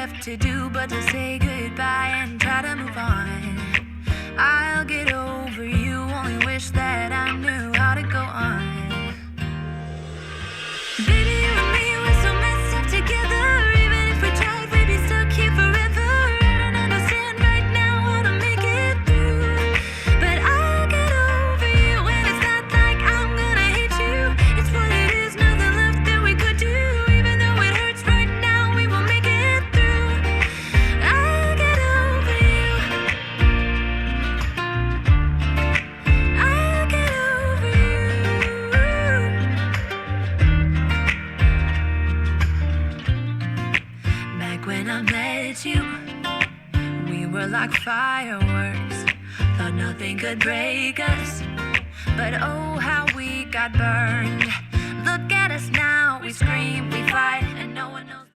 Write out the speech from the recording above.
left to do but to say goodbye and try to move on. I'll get over you, only wish that I knew how to go on. Baby, you and me, we're so messed up together. Even if we tried, we'd be stuck here forever. I don't understand right now how to make it through, but I'll get over you, and it's not like I'm gonna hate you. It's what it is, nothing left that we could do. Even though it hurts right now, we will make it through. I'll get over you. I'll get over you. Back when I met you, we were like fireworks. Thought nothing could break us, but oh how we got burned. Look at us now, we scream, we fight, and no one knows.